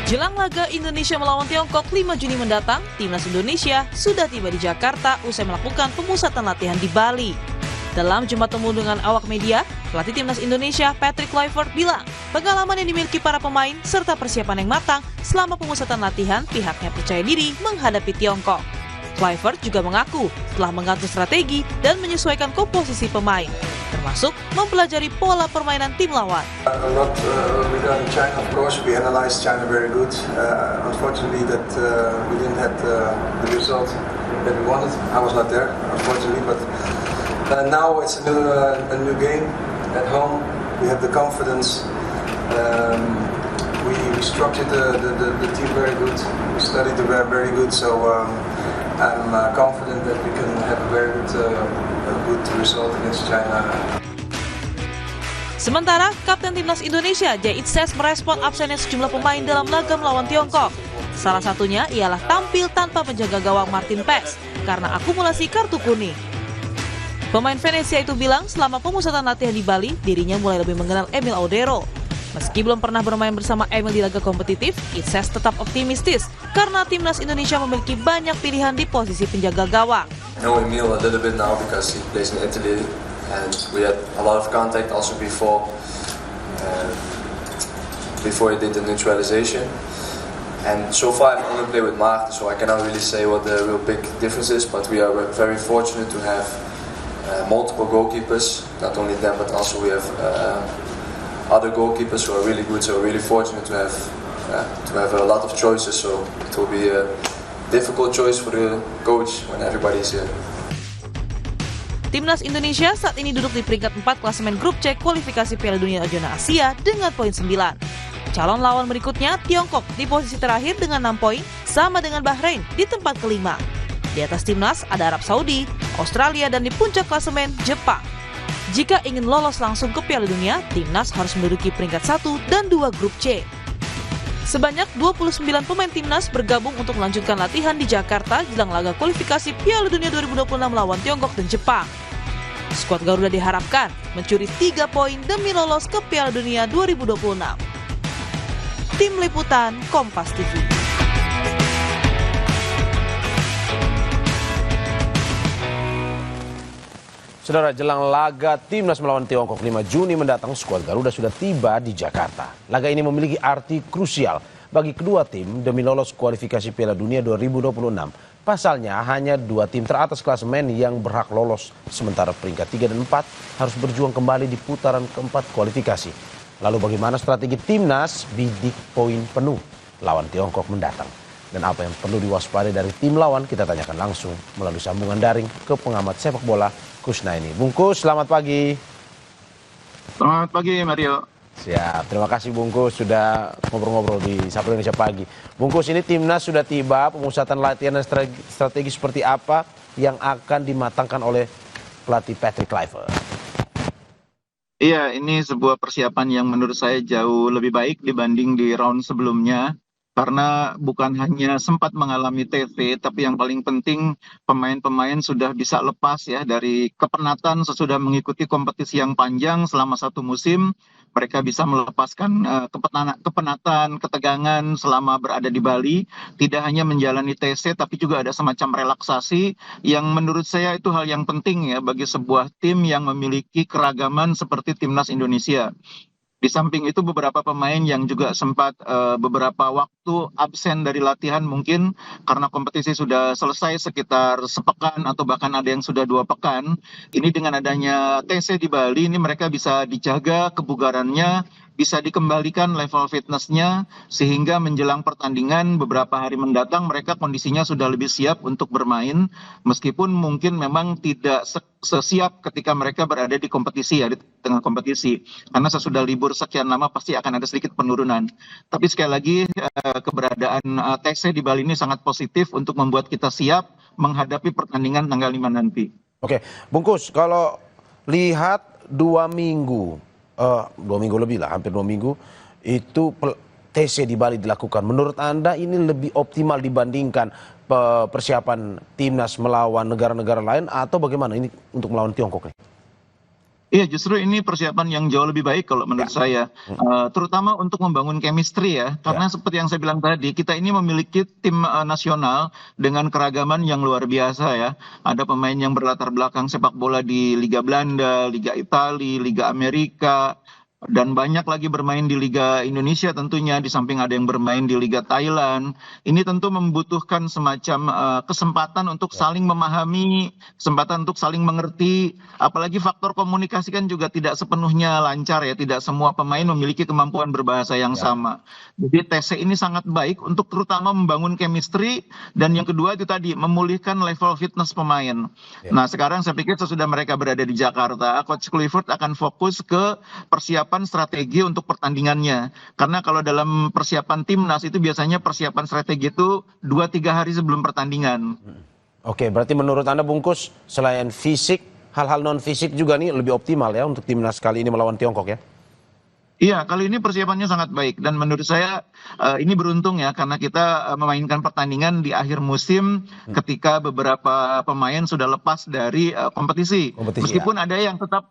Jelang laga Indonesia melawan Tiongkok 5 Juni mendatang, Timnas Indonesia sudah tiba di Jakarta usai melakukan pemusatan latihan di Bali. Dalam jumpa temu dengan awak media, pelatih Timnas Indonesia Patrick Kluivert bilang, pengalaman yang dimiliki para pemain serta persiapan yang matang selama pemusatan latihan pihaknya percaya diri menghadapi Tiongkok. Kluivert juga mengaku telah mengatur strategi dan menyesuaikan komposisi pemain, termasuk mempelajari pola permainan tim lawan. Regarding China, of course, we analyzed China very good. Unfortunately, that we didn't have the result that we wanted. I was not there, unfortunately, but now it's a new game at home. We have the confidence. We structured the team very good. We studied the very good. So I'm confident that we can have a very good result against China. Sementara, Kapten Timnas Indonesia Jay Itzes merespon absennya sejumlah pemain dalam laga melawan Tiongkok. Salah satunya ialah tampil tanpa penjaga gawang Martin Paes karena akumulasi kartu kuning. Pemain Venesia itu bilang selama pemusatan latihan di Bali, dirinya mulai lebih mengenal Emil Audero. Meski belum pernah bermain bersama Emil di laga kompetitif, Itzes tetap optimistis karena Timnas Indonesia memiliki banyak pilihan di posisi penjaga gawang. I know Emil a little bit now because he plays in Italy. And we had a lot of contact also before he did the neutralization. And so far I've only played with Maarten, so I cannot really say what the real big difference is, but we are very fortunate to have multiple goalkeepers, not only them, but also we have other goalkeepers who are really good, so we're really fortunate to have a lot of choices, so it will be a difficult choice for the coach when everybody's here. Timnas Indonesia saat ini duduk di peringkat 4 klasemen grup C kualifikasi Piala Dunia Zona Asia dengan poin 9. Calon lawan berikutnya Tiongkok di posisi terakhir dengan 6 poin sama dengan Bahrain di tempat kelima. Di atas Timnas ada Arab Saudi, Australia dan di puncak klasemen Jepang. Jika ingin lolos langsung ke Piala Dunia, Timnas harus menduduki peringkat 1 dan 2 grup C. Sebanyak 29 pemain Timnas bergabung untuk melanjutkan latihan di Jakarta jelang laga kualifikasi Piala Dunia 2026 lawan Tiongkok dan Jepang. Skuad Garuda diharapkan mencuri 3 poin demi lolos ke Piala Dunia 2026. Tim Liputan Kompas TV. Saudara, jelang laga Timnas melawan Tiongkok 5 Juni mendatang, skuad Garuda sudah tiba di Jakarta. Laga ini memiliki arti krusial bagi kedua tim demi lolos kualifikasi Piala Dunia 2026. Pasalnya, hanya 2 tim teratas klasemen yang berhak lolos, sementara peringkat 3 dan 4 harus berjuang kembali di putaran keempat kualifikasi. Lalu bagaimana strategi Timnas bidik poin penuh lawan Tiongkok mendatang? Dan apa yang perlu diwaspadai dari tim lawan, kita tanyakan langsung melalui sambungan daring ke pengamat sepak bola Kusnaini. Bungkus, selamat pagi. Selamat pagi, Mario. Siap, terima kasih Bungkus sudah ngobrol-ngobrol di Sapa Indonesia Pagi. Bungkus, ini Timnas sudah tiba, pemusatan latihan dan strategi seperti apa yang akan dimatangkan oleh pelatih Patrick Kluivert? Iya, ini sebuah persiapan yang menurut saya jauh lebih baik dibanding di round sebelumnya. Karena bukan hanya sempat mengalami TV, tapi yang paling penting pemain-pemain sudah bisa lepas ya dari kepenatan sesudah mengikuti kompetisi yang panjang selama 1 musim. Mereka bisa melepaskan kepenatan, ketegangan selama berada di Bali. Tidak hanya menjalani TC, tapi juga ada semacam relaksasi yang menurut saya itu hal yang penting ya bagi sebuah tim yang memiliki keragaman seperti Timnas Indonesia. Di samping itu beberapa pemain yang juga sempat beberapa waktu absen dari latihan mungkin karena kompetisi sudah selesai sekitar sepekan atau bahkan ada yang sudah 2 pekan. Ini dengan adanya TC di Bali ini mereka bisa dijaga kebugarannya, bisa dikembalikan level fitnessnya sehingga menjelang pertandingan beberapa hari mendatang mereka kondisinya sudah lebih siap untuk bermain meskipun mungkin memang tidak sesiap ketika mereka berada di kompetisi ya di tengah kompetisi karena sesudah libur sekian lama pasti akan ada sedikit penurunan. Tapi sekali lagi keberadaan TC di Bali ini sangat positif untuk membuat kita siap menghadapi pertandingan tanggal 5 nanti. Oke, Bungkus, kalau lihat 2 minggu 2 minggu lebih lah, hampir 2 minggu itu TC di Bali dilakukan. Menurut Anda ini lebih optimal dibandingkan persiapan Timnas melawan negara-negara lain atau bagaimana ini untuk melawan Tiongkok? Iya, justru ini persiapan yang jauh lebih baik kalau menurut saya, terutama untuk membangun chemistry ya, karena seperti yang saya bilang tadi, kita ini memiliki tim nasional dengan keragaman yang luar biasa ya. Ada pemain yang berlatar belakang sepak bola di Liga Belanda, Liga Italia, Liga Amerika, dan banyak lagi bermain di Liga Indonesia tentunya, di samping ada yang bermain di Liga Thailand. Ini tentu membutuhkan semacam kesempatan untuk saling memahami, kesempatan untuk saling mengerti, apalagi faktor komunikasi kan juga tidak sepenuhnya lancar ya, tidak semua pemain memiliki kemampuan berbahasa yang sama. Jadi TC ini sangat baik untuk terutama membangun chemistry, dan yang kedua itu tadi, memulihkan level fitness pemain. Nah sekarang saya pikir sesudah mereka berada di Jakarta, Coach Clifford akan fokus ke persiapan strategi untuk pertandingannya. Karena kalau dalam persiapan timnas itu biasanya persiapan strategi itu 2-3 hari sebelum pertandingan. Oke, berarti menurut Anda Bungkus, selain fisik, hal-hal non-fisik juga nih lebih optimal ya untuk timnas kali ini melawan Tiongkok ya? Iya, kali ini persiapannya sangat baik, dan menurut saya ini beruntung ya, karena kita memainkan pertandingan di akhir musim ketika beberapa pemain sudah lepas dari kompetisi. Meskipun ada yang tetap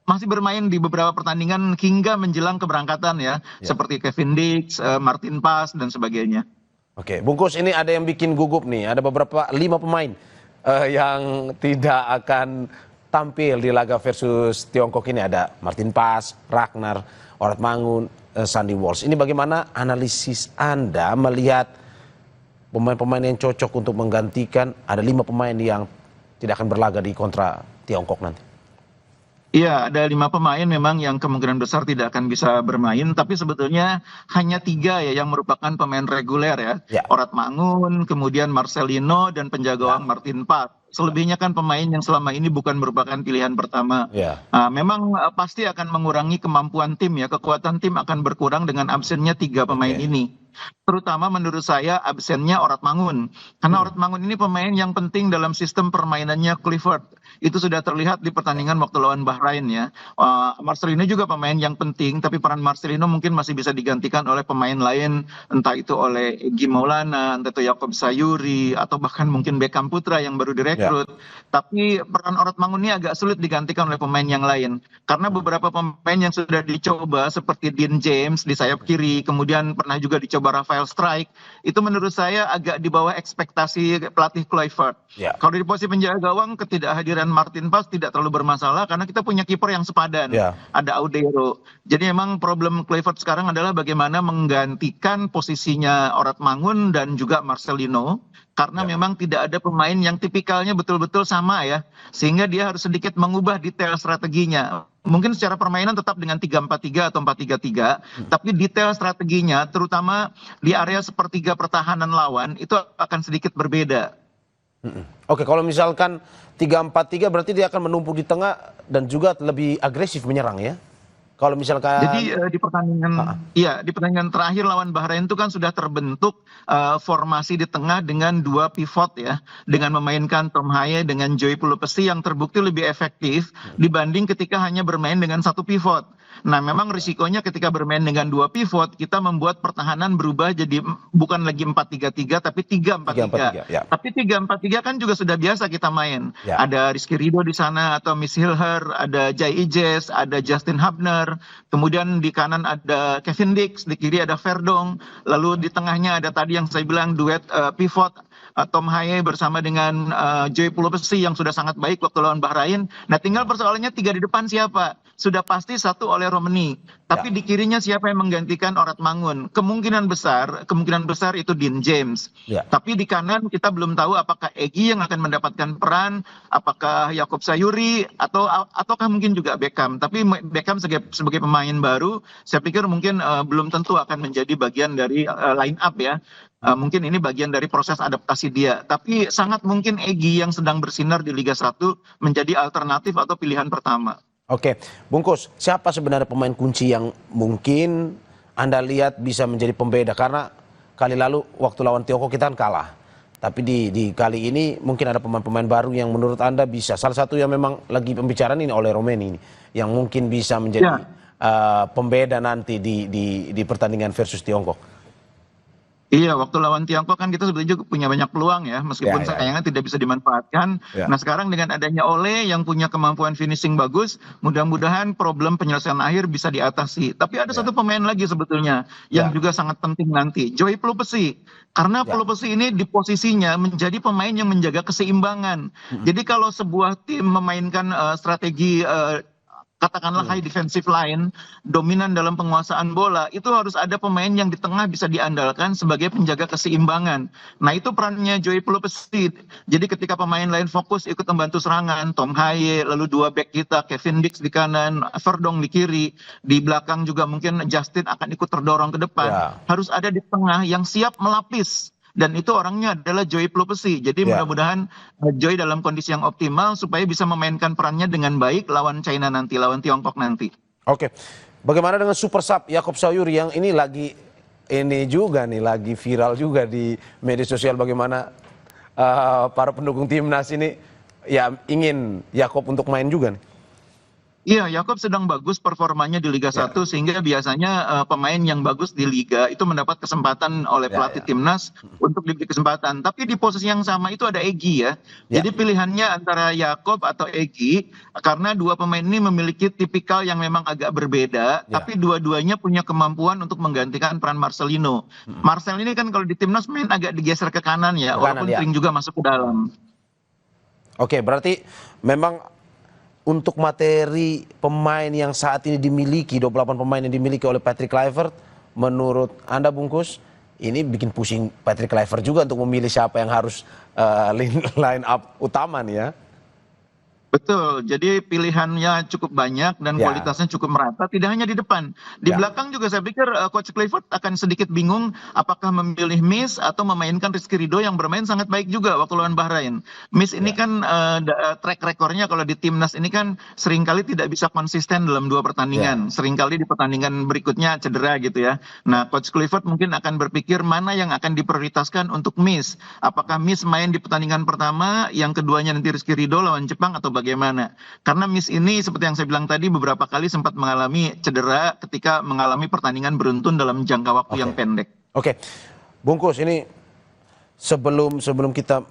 masih bermain di beberapa pertandingan hingga menjelang keberangkatan ya, seperti Kevin Dix, Martin Pas, dan sebagainya. Oke, Bungkus, ini ada yang bikin gugup nih, ada beberapa 5 pemain yang tidak akan tampil di laga versus Tiongkok ini. Ada Martin Pas, Ragnar, Oratmangun, Sandy Walsh. Ini bagaimana analisis Anda melihat pemain-pemain yang cocok untuk menggantikan? Ada 5 pemain yang tidak akan berlaga di kontra Tiongkok nanti. Iya, ada 5 pemain memang yang kemungkinan besar tidak akan bisa bermain, tapi sebetulnya hanya 3 ya yang merupakan pemain reguler ya. Oratmangun, kemudian Marcelino, dan penjaga gawang Martin Pas. Selebihnya kan pemain yang selama ini bukan merupakan pilihan pertama. Memang pasti akan mengurangi kemampuan tim ya, kekuatan tim akan berkurang dengan absennya 3 pemain ini. Terutama menurut saya absennya Oratmangun, karena Oratmangun ini pemain yang penting dalam sistem permainannya Clifford. Itu sudah terlihat di pertandingan waktu lawan Bahrain ya. Marcelino juga pemain yang penting, tapi peran Marcelino mungkin masih bisa digantikan oleh pemain lain, entah itu oleh Egy Maulana, entah itu Jakob Sayuri, atau bahkan mungkin Beckham Putra yang baru direkrut. Tapi peran Oratmangun ini agak sulit digantikan oleh pemain yang lain, karena beberapa pemain yang sudah dicoba seperti Dean James di sayap kiri, kemudian pernah juga dicoba Rafael Strike, itu menurut saya agak di bawah ekspektasi pelatih Clifford. Kalau di posisi penjaga gawang, ketidakhadiran Martin Pas tidak terlalu bermasalah karena kita punya kiper yang sepadan, ada Audero. Jadi memang problem Clifford sekarang adalah bagaimana menggantikan posisinya Oratmangun dan juga Marcelino, karena memang tidak ada pemain yang tipikalnya betul-betul sama ya, sehingga dia harus sedikit mengubah detail strateginya. Mungkin secara permainan tetap dengan 3-4-3 atau 4-3-3, tapi detail strateginya terutama di area sepertiga pertahanan lawan itu akan sedikit berbeda. Oke, kalau misalkan 3-4-3 berarti dia akan menumpuk di tengah dan juga lebih agresif menyerang ya? Kalau misalkan Jadi di pertandingan terakhir lawan Bahrain itu kan sudah terbentuk formasi di tengah dengan 2 pivot ya, dengan memainkan Tom Haye dengan Joy Pulupesi yang terbukti lebih efektif dibanding ketika hanya bermain dengan 1 pivot. Nah memang risikonya ketika bermain dengan 2 pivot, kita membuat pertahanan berubah jadi bukan lagi 4-3-3 tapi 3-4-3. Tapi 3-4-3 kan juga sudah biasa kita main. Ada Rizky Ridho di sana, atau Miss Hilher, ada Jai Ijes, ada Justin Hubner, kemudian di kanan ada Kevin Dix, di kiri ada Verdong, lalu di tengahnya ada tadi yang saya bilang duet pivot Tom Haye bersama dengan Joy Pulupesi yang sudah sangat baik waktu lawan Bahrain. Nah tinggal persoalannya 3 di depan siapa? Sudah pasti 1 oleh Romani, tapi di kirinya siapa yang menggantikan Oratmangun? Kemungkinan besar itu Dean James. Tapi di kanan kita belum tahu apakah Egy yang akan mendapatkan peran, apakah Jakob Sayuri, ataukah mungkin juga Beckham. Tapi Beckham sebagai pemain baru, saya pikir mungkin belum tentu akan menjadi bagian dari line up ya. Mungkin ini bagian dari proses adaptasi dia. Tapi sangat mungkin Egy yang sedang bersinar di Liga 1 menjadi alternatif atau pilihan pertama. Oke, Bungkus, siapa sebenarnya pemain kunci yang mungkin Anda lihat bisa menjadi pembeda? Karena kali lalu waktu lawan Tiongkok kita kan kalah. Tapi di kali ini mungkin ada pemain-pemain baru yang menurut Anda bisa. Salah satu yang memang lagi pembicaraan ini oleh Romani ini, yang mungkin bisa menjadi pembeda nanti di pertandingan versus Tiongkok. Iya, waktu lawan Tiongkok kan kita sebetulnya juga punya banyak peluang ya, meskipun sayangnya tidak bisa dimanfaatkan. Nah sekarang dengan adanya Ole yang punya kemampuan finishing bagus, mudah-mudahan problem penyelesaian akhir bisa diatasi. Tapi ada satu pemain lagi sebetulnya yang juga sangat penting nanti, Joy Pelupesi. Karena Pelupesi ini di posisinya menjadi pemain yang menjaga keseimbangan. Jadi kalau sebuah tim memainkan strategi katakanlah high defensive line, dominan dalam penguasaan bola, itu harus ada pemain yang di tengah bisa diandalkan sebagai penjaga keseimbangan. Nah itu perannya Joy Pelupesi. Jadi ketika pemain lain fokus ikut membantu serangan, Tom Haye, lalu dua back kita, Kevin Dix di kanan, Verdong di kiri, di belakang juga mungkin Justin akan ikut terdorong ke depan. Harus ada di tengah yang siap melapis. Dan itu orangnya adalah Joy Pelupesi. Jadi mudah-mudahan Joy dalam kondisi yang optimal supaya bisa memainkan perannya dengan baik lawan China nanti, lawan Tiongkok nanti. Oke, bagaimana dengan super sub Yaakob Sayuri yang ini lagi lagi viral juga di media sosial, bagaimana para pendukung timnas ini ya ingin Yaakob untuk main juga nih? Iya, Yaakob sedang bagus performanya di Liga 1 sehingga biasanya pemain yang bagus di Liga itu mendapat kesempatan oleh pelatih timnas untuk diberi kesempatan. Tapi di posisi yang sama itu ada Egy ya. Jadi pilihannya antara Yaakob atau Egy karena dua pemain ini memiliki tipikal yang memang agak berbeda, tapi dua-duanya punya kemampuan untuk menggantikan peran Marcelino. Marcel ini kan kalau di timnas main agak digeser ke kanan ya, walaupun sering juga masuk ke dalam. Oke, berarti memang untuk materi pemain yang saat ini dimiliki, 28 pemain yang dimiliki oleh Patrick Kluivert, menurut Anda Bungkus, ini bikin pusing Patrick Kluivert juga untuk memilih siapa yang harus line up utama nih ya? Betul, jadi pilihannya cukup banyak dan kualitasnya cukup merata, tidak hanya di depan. Di belakang juga saya pikir Coach Kluivert akan sedikit bingung apakah memilih Miss atau memainkan Rizky Ridho yang bermain sangat baik juga waktu lawan Bahrain. Miss ini kan track recordnya kalau di timnas ini kan seringkali tidak bisa konsisten dalam dua pertandingan. Seringkali di pertandingan berikutnya cedera gitu ya. Nah Coach Kluivert mungkin akan berpikir mana yang akan diprioritaskan untuk Miss. Apakah Miss main di pertandingan pertama, yang keduanya nanti Rizky Ridho lawan Jepang atau bagaimana? Karena Miss ini seperti yang saya bilang tadi beberapa kali sempat mengalami cedera ketika mengalami pertandingan beruntun dalam jangka waktu yang pendek. Oke, Bungkus, ini sebelum kita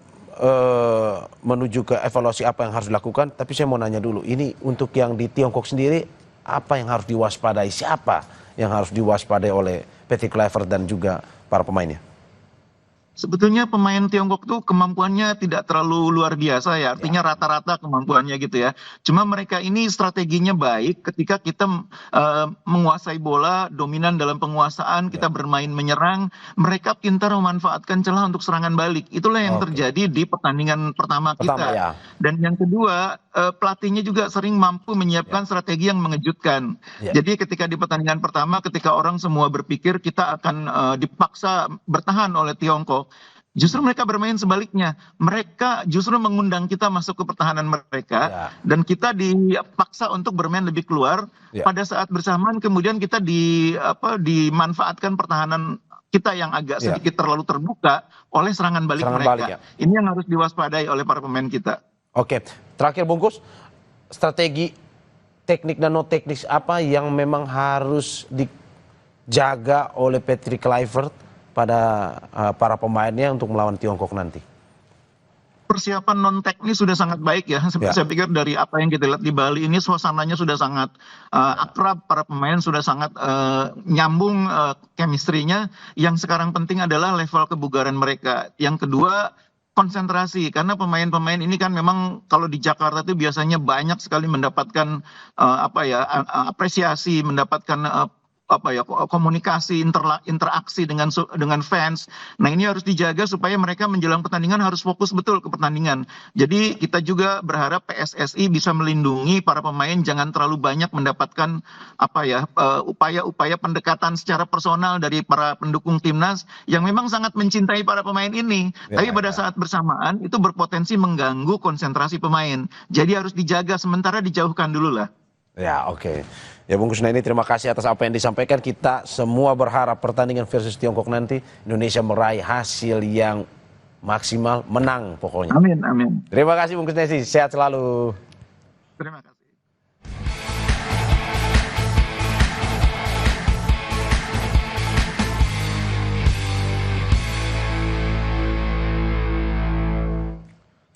menuju ke evaluasi apa yang harus dilakukan, tapi saya mau nanya dulu, ini untuk yang di Tiongkok sendiri apa yang harus diwaspadai, siapa yang harus diwaspadai oleh Patrick Kluivert dan juga para pemainnya? Sebetulnya pemain Tiongkok tuh kemampuannya tidak terlalu luar biasa ya, artinya rata-rata kemampuannya gitu ya. Cuma mereka ini strateginya baik ketika kita menguasai bola, dominan dalam penguasaan, kita bermain menyerang, mereka pintar memanfaatkan celah untuk serangan balik. Itulah yang terjadi di pertandingan pertama kita. Dan yang kedua, pelatihnya juga sering mampu menyiapkan strategi yang mengejutkan. Jadi ketika di pertandingan pertama, ketika orang semua berpikir kita akan dipaksa bertahan oleh Tiongkok, justru mereka bermain sebaliknya. Mereka justru mengundang kita masuk ke pertahanan mereka dan kita dipaksa untuk bermain lebih keluar. Pada saat bersamaan kemudian kita dimanfaatkan pertahanan kita yang agak sedikit terlalu terbuka oleh serangan balik mereka. Ini yang harus diwaspadai oleh para pemain kita. Oke, terakhir Bungkus, strategi teknik dan non teknis apa yang memang harus dijaga oleh Patrick Kluivert pada para pemainnya untuk melawan Tiongkok nanti? Persiapan non teknis sudah sangat baik ya. Saya pikir dari apa yang kita lihat di Bali ini suasananya sudah sangat akrab, para pemain sudah sangat nyambung chemistry-nya. Yang sekarang penting adalah level kebugaran mereka. Yang kedua, konsentrasi, karena pemain-pemain ini kan memang kalau di Jakarta itu biasanya banyak sekali mendapatkan apresiasi, mendapatkan komunikasi, interaksi dengan fans. Nah ini harus dijaga supaya mereka menjelang pertandingan harus fokus betul ke pertandingan. Jadi kita juga berharap PSSI bisa melindungi para pemain, jangan terlalu banyak mendapatkan upaya-upaya pendekatan secara personal dari para pendukung timnas yang memang sangat mencintai para pemain ini. Tapi pada saat bersamaan itu berpotensi mengganggu konsentrasi pemain. Jadi harus dijaga, sementara dijauhkan dulu lah. Ya, oke. Ya Bungkus, ini terima kasih atas apa yang disampaikan. Kita semua berharap pertandingan versus Tiongkok nanti Indonesia meraih hasil yang maksimal, menang pokoknya. Amin, amin. Terima kasih Bungkus Nesi, sehat selalu. Terima kasih.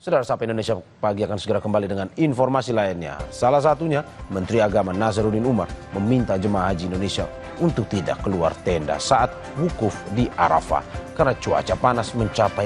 Saudara, Sapa Indonesia Pagi akan segera kembali dengan informasi lainnya. Salah satunya, Menteri Agama Nazaruddin Umar meminta jemaah haji Indonesia untuk tidak keluar tenda saat wukuf di Arafah karena cuaca panas mencapai